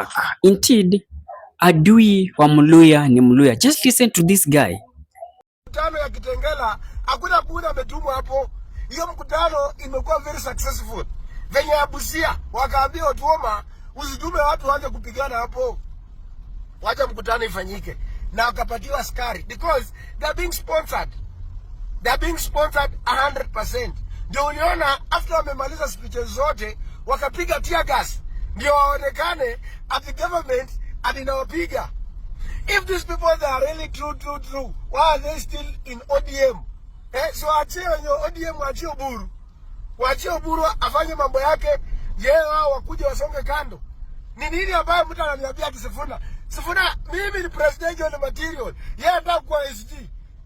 back. Indeed, adui wa Mluya ni Mluya. Just listen to this guy. Mkutano ya Kitengela hakuna kuna ametumwa hapo. Hiyo mkutano imekuwa very successful. Venye ya Busia wakaambia Otuoma usitume watu waanze kupigana hapo. Wacha mkutano ifanyike. Na wakapatiwa askari because they are being sponsored. They are being sponsored 100%. Ndio uliona after wamemaliza speeches zote wakapiga tear gas. Ndio waonekane at the government atinawapiga. If these people they are really true, why are they still in ODM? So achie wenye ODM wachie Oburu. Wachie Oburu afanye mambo yake, je wao wakuje wasonge kando. Ni nini ambayo mtu ananiambia Sifuna? Sifuna mimi ni presidential material. Yeye anataka kuwa SG.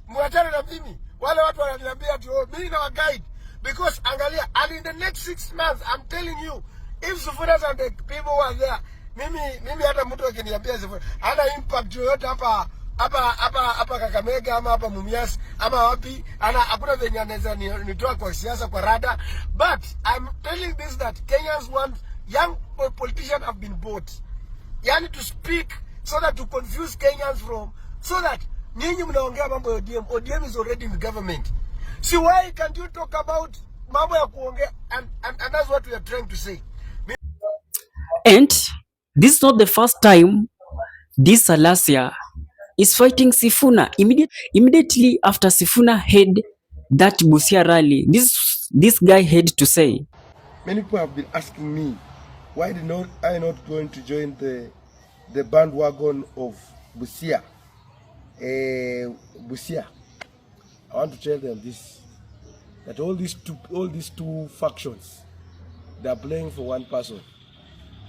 Muachane na mimi. Wale watu wananiambia tu mimi na guide because angalia and in the next 6 months I'm telling you if Sifuna and the people who are there mimi hata mtu akiniambia Sifuna hana impact yoyote hapa Kakamega ama hapa Mumias ama wapi hakuna venye anaweza nitoa kwa siasa kwa rada. But I'm telling this that Kenyans want young politicians have been bought yani to speak so that to confuse Kenyans from so that nyinyi mnaongea mambo ya ODM is already in the government. So why can't you talk about mambo ya kuongea and that's what we are trying to say. And this is not the first time this Salasya is fighting Sifuna. Immediately after Sifuna had that Busia rally, this guy had to say. Many people have been asking me, why did I not going to join the bandwagon of Busia? Busia. I want to tell them this, that all these two factions, they are playing for one person.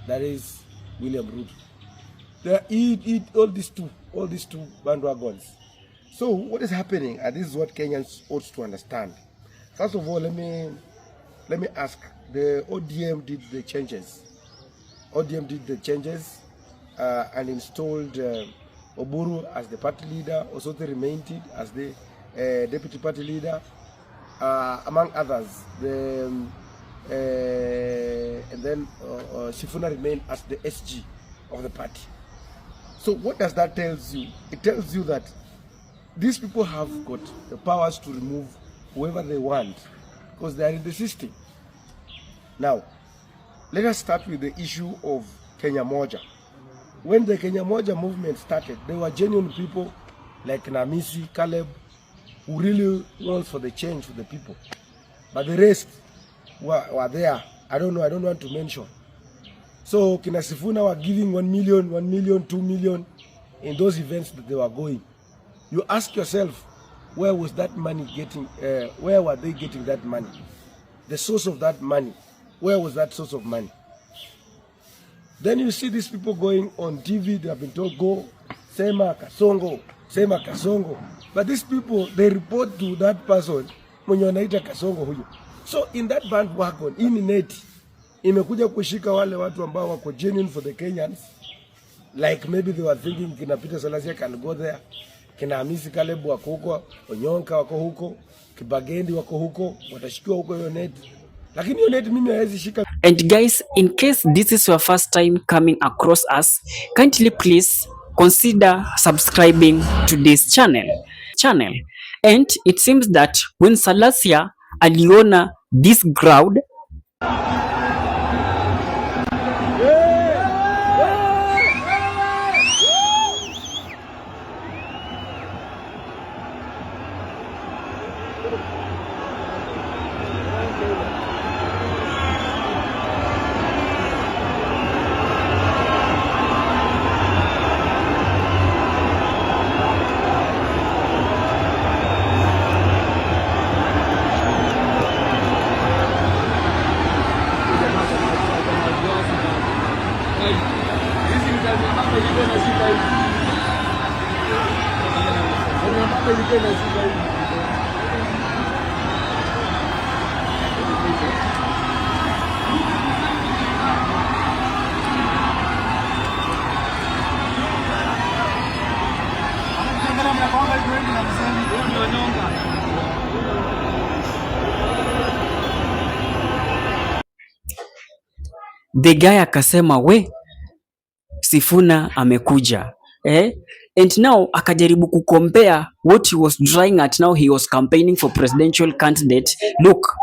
That is William Ruto. They eat all these two bandwagons. So what is happening, and this is what Kenyans ought to understand. First of all, let me ask. The ODM did the changes. ODM did the changes and installed Oburu as the party leader, Osote remained as the deputy party leader, among others. And then Sifuna remained as the SG of the party. So what does that tell you? It tells you that these people have got the powers to remove whoever they want because they are in the system. Now, let us start with the issue of Kenya Moja. When the Kenya Moja movement started, there were genuine people like Namisi, Caleb, who really wants for the change for the people. But the rest were there. I don't want to mention. So Kina Sifuna were giving 1 million, 2 million in those events that they were going. You ask yourself, where was that money getting? Where were they getting that money? The source of that money. Where was that source of money? Then you see these people going on TV. They have been told, go, Sema Kasongo. But these people, they report to that person, mwenye wanaita Kasongo huyo. So in that bandwagon, ineti imekuja kushika wale watu ambao wako genuine for the Kenyans. Like maybe they were thinking kina Peter Salasya can go there. Kina Hamisi Caleb wako huko, Onyonka wako huko, Kibagendi wako huko, watashikiwa huko hiyo neti. Lakini hiyo neti mimi hawezi shika. And guys, in case this is your first time coming across us, kindly please consider subscribing to this channel. And it seems that when Salasya aliona this crowd, the guy akasema, we Sifuna amekuja. And now akajaribu kucompare what he was trying at. Now he was campaigning for presidential candidate. Look.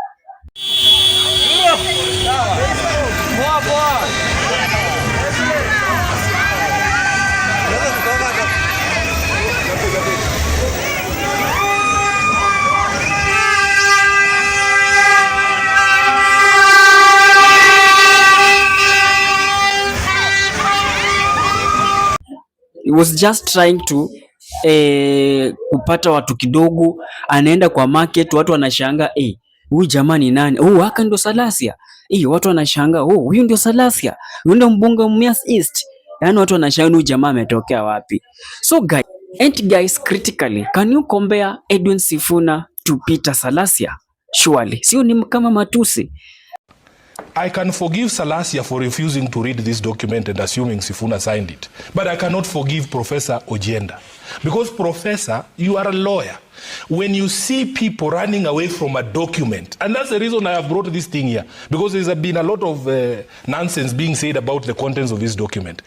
He was just trying to kupata watu kidogo, anaenda kwa market, watu wanashanga huyu jamaa ni nani? Haka ndio Salasya. Watu wanashanga huyu ndio Salasya, huyu ndio mbunge Mumias East. Yaani watu wanashanga huyu jamaa ametokea wapi? So guys, critically, can you compare Edwin Sifuna to Peter Salasya? Surely sio ni kama matusi. I can forgive Salasya for refusing to read this document and assuming Sifuna signed it. But I cannot forgive Professor Ojienda. Because Professor, you are a lawyer. When you see people running away from a document, and that's the reason I have brought this thing here, because there's been a lot of nonsense being said about the contents of this document.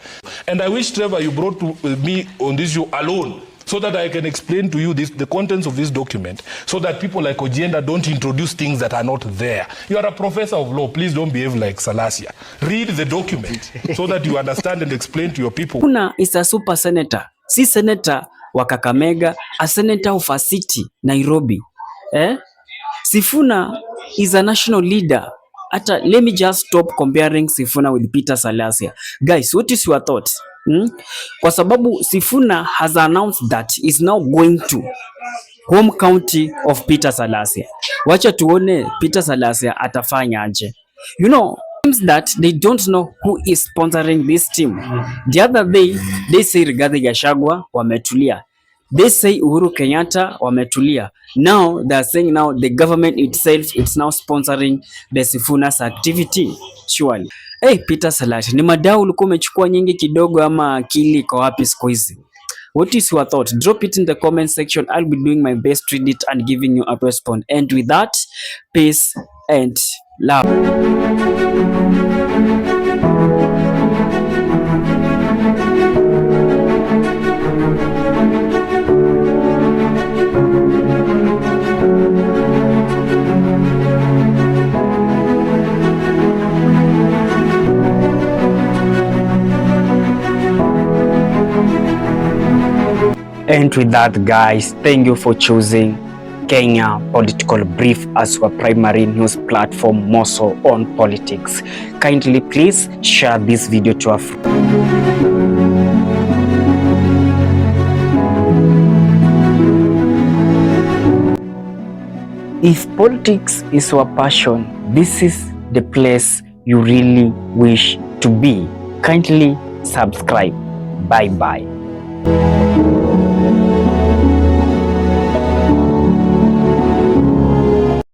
And I wish, Trevor, you brought me on this show alone, so that I can explain to you the contents of this document, so that people like Ojienda don't introduce things that are not there. You are a professor of law. Please don't behave like Salasya. Read the document so that you understand and explain to your people. Sifuna is a super senator. Si senator wa Kakamega, a senator of a city, Nairobi. Sifuna is a national leader. Let me just stop comparing Sifuna with Peter Salasya. Guys, what is your thoughts? Kwa sababu Sifuna has announced that is now going to home county of Peter Salasya. Wacha tuone Peter Salasya atafanya aje. You know, seems that they don't know who is sponsoring this team. The other day, they say Rigathi Gachagua wametulia. They say Uhuru Kenyatta wametulia. Now they are saying now the government itself is now sponsoring the Sifuna's activity. Surely. Peter Salasya, ni madau ulikuwa umechukua nyingi kidogo ama akili kwa wapi siku hizi? What is your thought? Drop it in the comment section. I'll be doing my best to read it and giving you a response. And with that, peace and love. And with that, guys, thank you for choosing Kenya Political Brief as your primary news platform, more so on politics. Kindly please share this video to a friend. If politics is your passion, this is the place you really wish to be. Kindly subscribe. Bye bye.